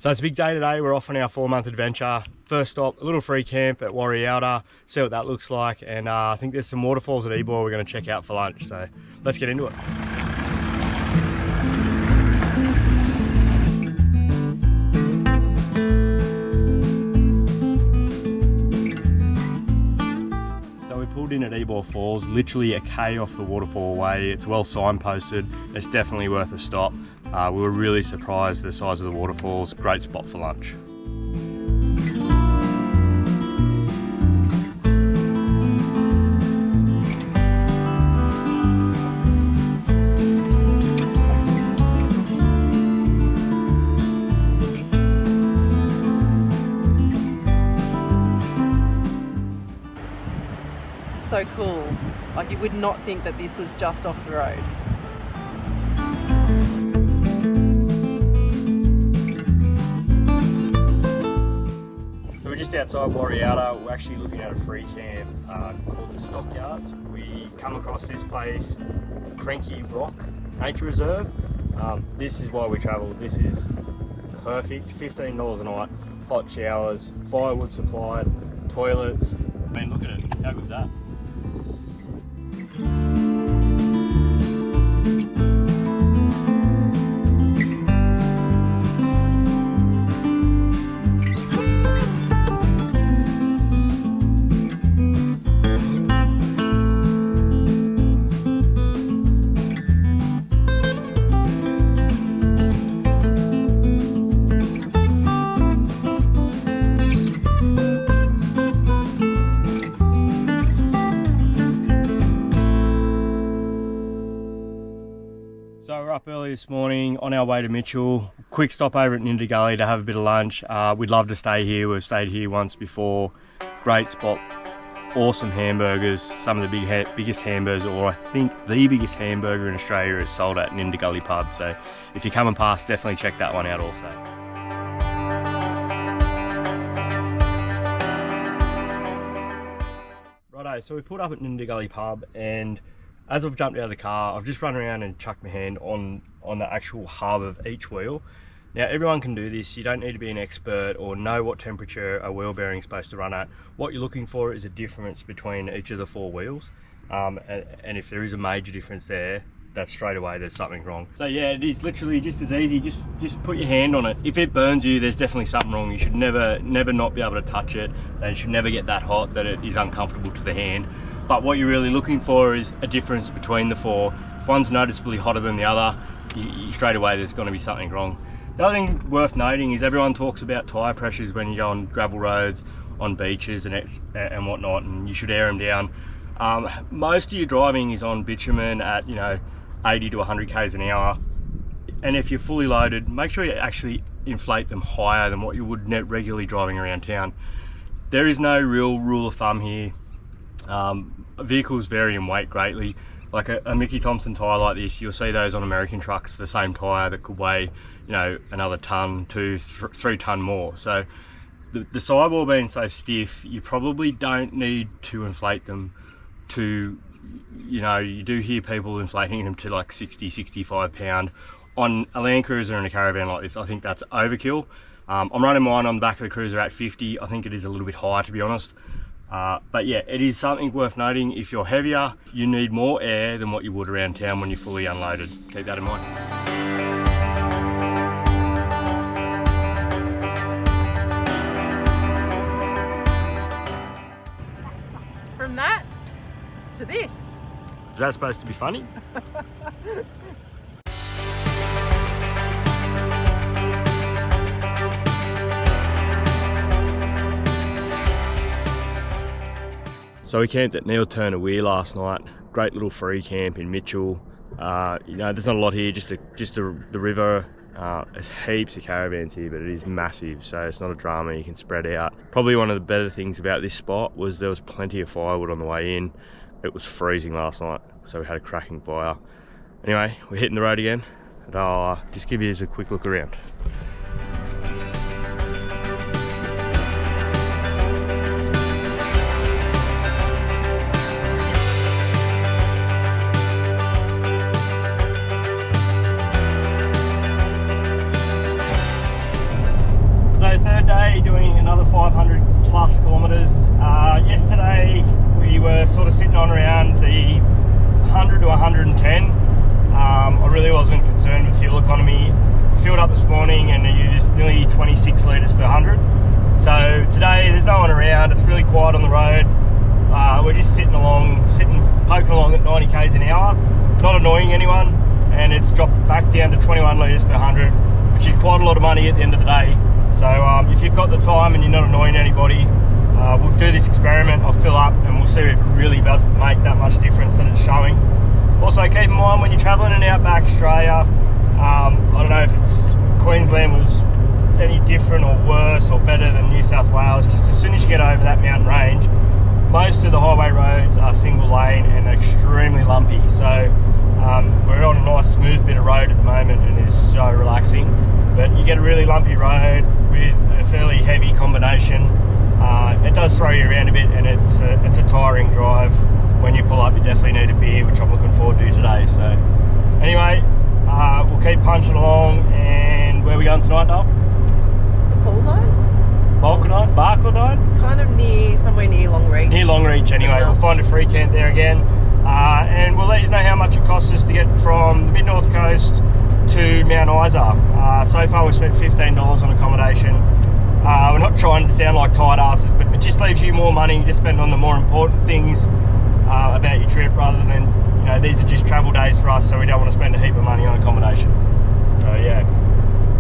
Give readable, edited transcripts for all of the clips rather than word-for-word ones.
So it's a big day today. We're off on our 4-month adventure. First stop, a little free camp at Warriouta, see what that looks like. And I think there's some waterfalls at Ebor we're gonna check out for lunch. So let's get into it. So we pulled in at Ebor Falls, literally a K off the waterfall away. It's well signposted. It's definitely worth a stop. We were really surprised the size of the waterfalls. Great spot for lunch. So cool. Like, you would not think that this was just off the road. So we're just outside Warriouta. We're actually looking at a free camp called the Stockyards. We come across this place, Cranky Rock Nature Reserve. This is why we travel. This is perfect. $15 a night, hot showers, firewood supplied, toilets. I mean, look at it. How good's that? So we're up early this morning on our way to Mitchell. Quick stop over at Ninda Gully to have a bit of lunch. We'd love to stay here. We've stayed here once before. Great spot, awesome hamburgers. Some of the biggest hamburgers, or I think the biggest hamburger in Australia, is sold at Ninda Gully pub. So if you're coming past, definitely check that one out also. Righto, so we pulled up at Ninda Gully pub, and as I've jumped out of the car, I've just run around and chucked my hand on the actual hub of each wheel. Now, everyone can do this. You don't need to be an expert or know what temperature a wheel bearing is supposed to run at. What you're looking for is a difference between each of the 4 wheels. And if there is a major difference there, that's straight away there's something wrong. So yeah, it is literally just as easy. Just put your hand on it. If it burns you, there's definitely something wrong. You should never not be able to touch it. It should never get that hot that it is uncomfortable to the hand. But what you're really looking for is a difference between the 4. If one's noticeably hotter than the other, straight away there's going to be something wrong. The other thing worth noting is everyone talks about tyre pressures when you go on gravel roads, on beaches and whatnot, and you should air them down. Most of your driving is on bitumen at 80 to 100 k's an hour, and if you're fully loaded, make sure you actually inflate them higher than what you would regularly driving around town. There is no real rule of thumb here. Vehicles vary in weight greatly. Like a Mickey Thompson tyre like this, you'll see those on American trucks, the same tyre that could weigh, another tonne, 2-3 tonne more. So the sidewall being so stiff, you probably don't need to inflate them to, you do hear people inflating them to like 60, 65 pound. On a Land Cruiser and a caravan like this, I think that's overkill. I'm running mine on the back of the Cruiser at 50. I think it is a little bit high, to be honest. But yeah, it is something worth noting. If you're heavier, you need more air than what you would around town when you're fully unloaded. Keep that in mind. From that to this. Is that supposed to be funny? So we camped at Neil Turner Weir last night. Great little free camp in Mitchell. There's not a lot here, just the river. There's heaps of caravans here, but it is massive, so it's not a drama. You can spread out. Probably one of the better things about this spot was there was plenty of firewood on the way in. It was freezing last night, so we had a cracking fire. Anyway, we're hitting the road again, and I'll just give you a quick look around. day doing another 500 plus kilometres. Yesterday we were sort of sitting on around the 100 to 110. I really wasn't concerned with fuel economy. Filled up this morning and I used nearly 26 litres per 100. So today there's no one around, it's really quiet on the road. We're just poking along at 90 k's an hour, not annoying anyone, and it's dropped back down to 21 litres per 100, which is quite a lot of money at the end of the day. So if you've got the time and you're not annoying anybody, we'll do this experiment. I'll fill up and we'll see if it really does make that much difference that it's showing. Also keep in mind when you're travelling in Outback Australia, I don't know if it's Queensland was any different or worse or better than New South Wales. Just as soon as you get over that mountain range, most of the highway roads are single lane and extremely lumpy. So we're on a nice smooth bit of road at the moment and it is so relaxing. But you get a really lumpy road with a fairly heavy combination. It does throw you around a bit and it's a tiring drive. When you pull up you definitely need a beer, which I'm looking forward to today. So anyway, we'll keep punching along. And where are we going tonight, Dale? Barcaldine? Kind of somewhere near Longreach. Near Longreach anyway. Well. We'll find a free camp there again. And we'll let you know how much it costs us to get from the Mid North Coast to Mount Isa. So far we've spent $15 on accommodation. We're not trying to sound like tight asses, but it just leaves you more money to spend on the more important things about your trip, rather than, you know, these are just travel days for us, so we don't want to spend a heap of money on accommodation. So yeah,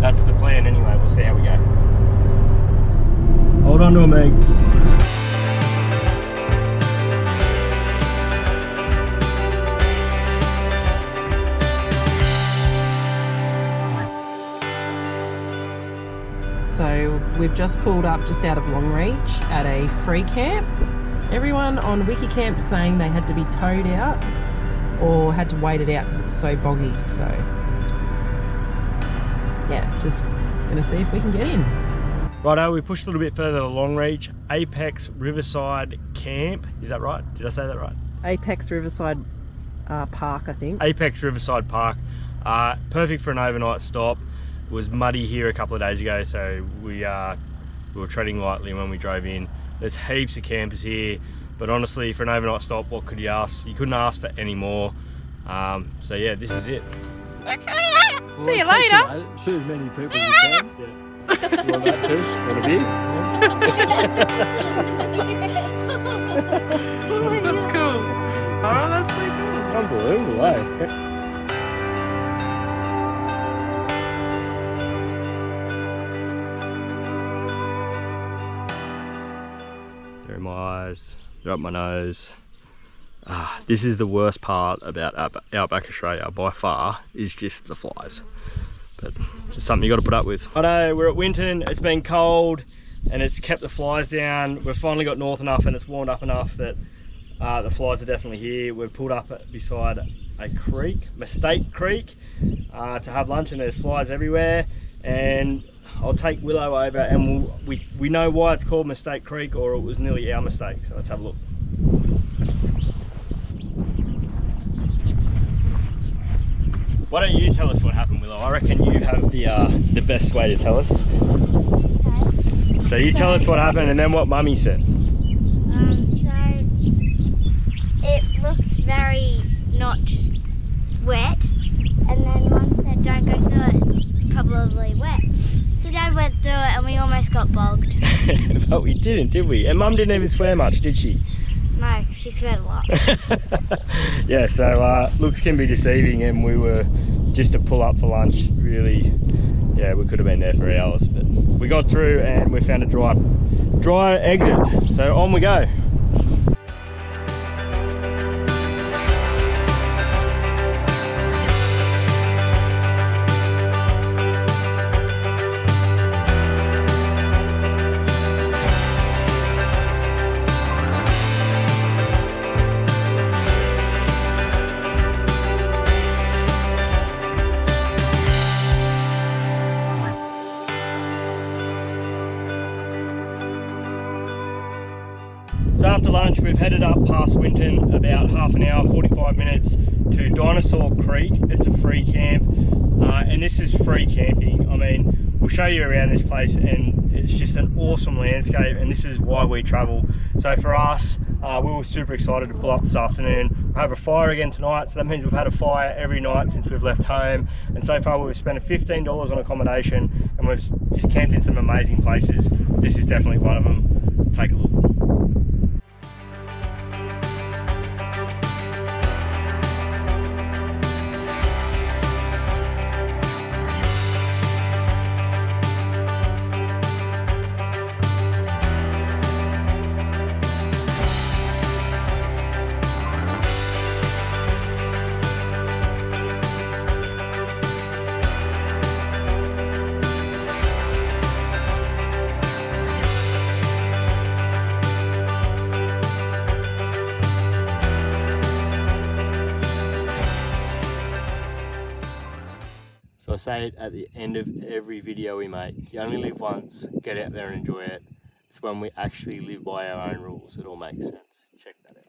that's the plan anyway. We'll see how we go. Hold on to them, Megs. So we've just pulled up just out of Longreach at a free camp. Everyone on Wikicamp saying they had to be towed out or had to wait it out because it's so boggy. So yeah, just gonna see if we can get in. Righto, we pushed a little bit further to Longreach, Apex Riverside Camp. Is that right? Did I say that right? Apex Riverside Park, I think. Apex Riverside Park. Perfect for an overnight stop. It was muddy here a couple of days ago, so we were treading lightly when we drove in. There's heaps of campers here, but honestly, for an overnight stop, what could you ask? You couldn't ask for any more. So yeah, this is it. Okay, see you later. See as many people as you can. Yeah. You want that too? Want a beer? That's cool. Oh, that's so cool. Unbelievable, eh? They're in my eyes, they're up my nose. This is the worst part about Outback Australia by far, is just the flies. But it's something you got to put up with. I know we're at Winton, it's been cold and it's kept the flies down. We've finally got north enough and it's warmed up enough that the flies are definitely here. We've pulled up beside a creek, Mistake Creek, to have lunch, and there's flies everywhere. And I'll take Willow over and we know why it's called Mistake Creek, or it was nearly our mistake. So let's have a look. Why don't you tell us what happened, Willow? I reckon you have the best way to tell us. Okay. So you tell us what happened and then what Mummy said. So it looked very not wet, and then Mum said don't go through it, it's probably wet. So Dad went through it and we almost got bogged. But we didn't, did we? And Mum didn't even swear much, did she? No, she sweared a lot. Yeah, so looks can be deceiving, and we were just to pull up for lunch. Really, yeah, we could have been there for hours, but we got through and we found a dry exit. So on we go. So after lunch we've headed up past Winton, about half an hour, 45 minutes, to Dinosaur Creek. It's a free camp, and this is free camping. I mean, we'll show you around this place, and It's just an awesome landscape, and this is why we travel. So for us, we were super excited to pull up this afternoon. We have a fire again tonight, so that means we've had a fire every night since we've left home. And so far we've spent $15 on accommodation, and we've just camped in some amazing places. This is definitely one of them. Take a look. So I say it at the end of every video we make, you only live once, get out there and enjoy it. It's when we actually live by our own rules it all makes sense. Check that out.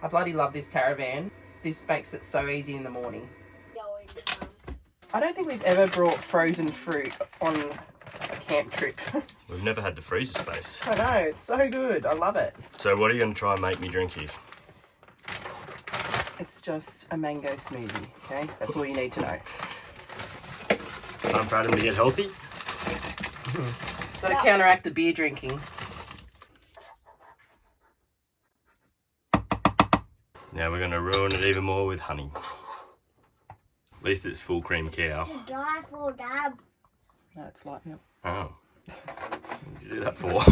I bloody love this caravan. This makes it so easy in the morning. I don't think we've ever brought frozen fruit on a camp trip. We've never had the freezer space. I know, it's so good. I love it. So what are you going to try and make me drink here? It's just a mango smoothie, okay? That's all you need to know. I'm proud of him to get healthy. Got to counteract the beer drinking. Now we're going to ruin it even more with honey. At least it's full cream cow. To die for, Dad. No, it's light milk. Oh. What did you do that for?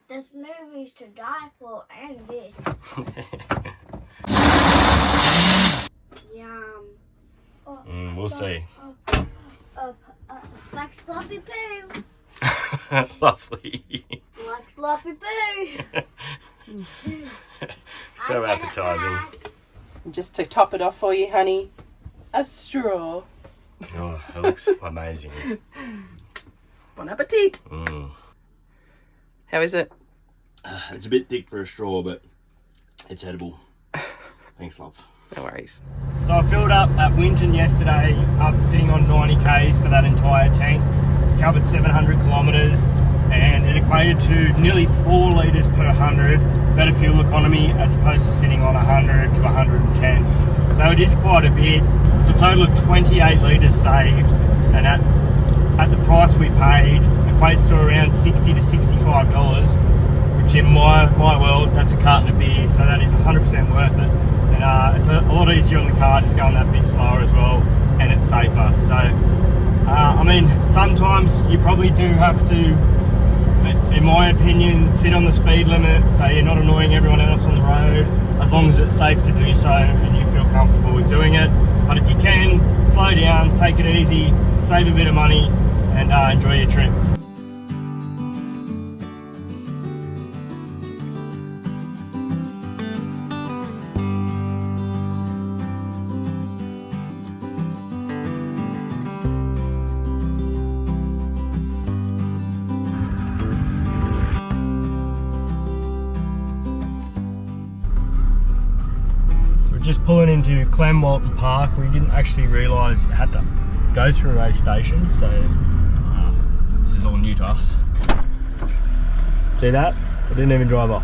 This movie's to die for, and this. Yum. Oh, We'll see. It's like sloppy poo. Lovely. It's like sloppy poo. So appetizing. Just to top it off for you, honey, a straw. Oh, it looks amazing. Bon appetit. How is it? It's a bit thick for a straw, but it's edible. Thanks, love. No worries. So I filled up at Winton yesterday after sitting on 90 Ks for that entire tank. Covered 700 kilometres, and it equated to nearly 4 litres per 100 better fuel economy as opposed to sitting on 100 to 110. So it is quite a bit. It's a total of 28 litres saved, and at the price we paid equates to around $60 to $65, which in my world, that's a carton of beer, so that is 100% worth it. And it's a lot easier on the car, just going that bit slower as well, and it's safer. So I mean, sometimes you probably do have to, in my opinion, sit on the speed limit so you're not annoying everyone else on the road, as long as it's safe to do so and you feel comfortable with doing it. But if you can, slow down, take it easy, save a bit of money, and enjoy your trip. Just pulling into Clem Walton Park. We didn't actually realise it had to go through a station, so this is all new to us. See that? I didn't even drive off.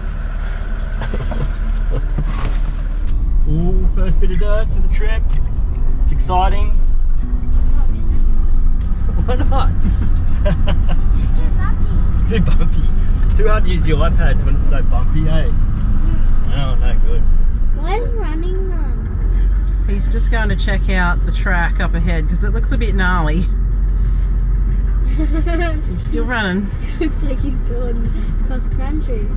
Ooh, first bit of dirt for the trip. It's exciting. Too bumpy. Too hard to use your iPads when it's so bumpy, eh? Oh, no good. Where's running man? He's just going to check out the track up ahead because it looks a bit gnarly. He's still running. Looks like he's doing cross country.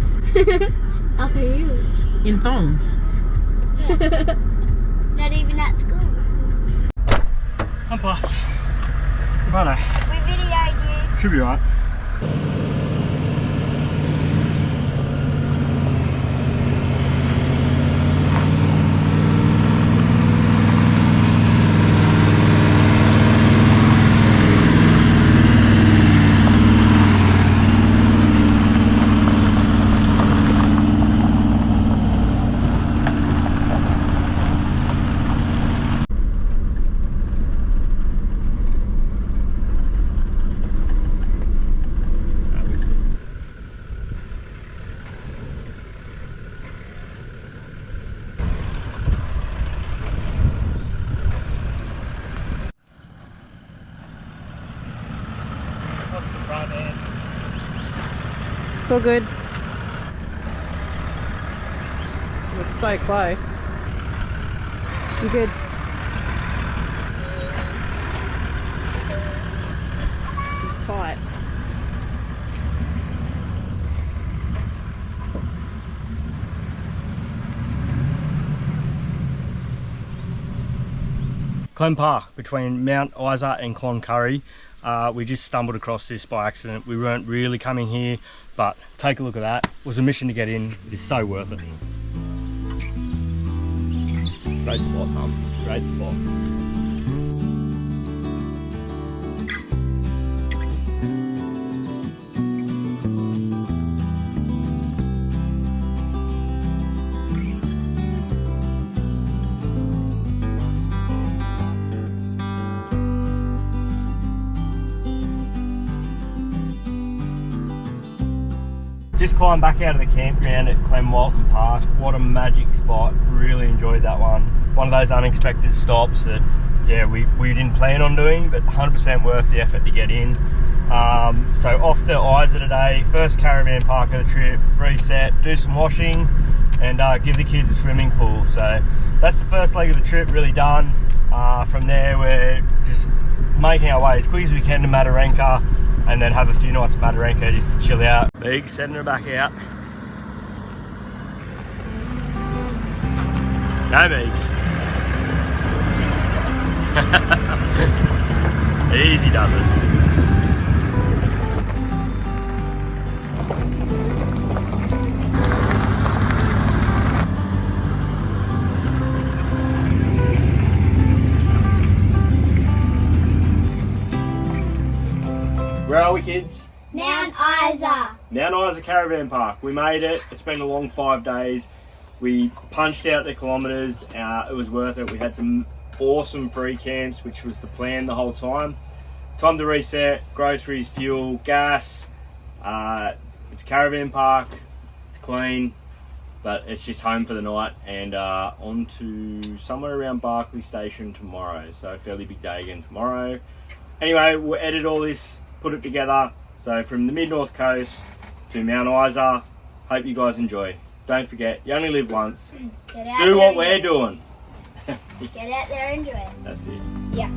Up a hill. In thongs. Yeah. Not even at school. I'm puffed. Righto. We videoed you. Should be right. It's all good. It's so close. You good? She's tight. Clem Park between Mount Isa and Cloncurry. We just stumbled across this by accident. We weren't really coming here, but take a look at that. It was a mission to get in. It is so worth it. Great spot, Mum. Great spot. Just climbed back out of the campground at Clem Walton Park. What a magic spot. Really enjoyed that one. One of those unexpected stops that, yeah, we didn't plan on doing, but 100% worth the effort to get in. So off to Isa today. First caravan park of the trip. Reset, do some washing, and give the kids a swimming pool. So that's the first leg of the trip really done. From there, we're just making our way as quick as we can to Mataranka, and then have a few nights at Mataranka just to chill out. Big, setting her back out. No Meeks. Easy does it. Where are we, kids? Mount Isa. Mount Isa Caravan Park. We made it. It's been a long 5 days. We punched out the kilometres. It was worth it. We had some awesome free camps, which was the plan the whole time. Time to reset. Groceries, fuel, gas. It's a caravan park. It's clean, but it's just home for the night, and on to somewhere around Barclay Station tomorrow. So fairly big day again tomorrow. Anyway, we'll edit all this, put it together. So from the Mid North Coast to Mount Isa. Hope you guys enjoy. Don't forget, you only live once. Get out Do there what we're doing. Get out there and enjoy it. That's it. Yeah.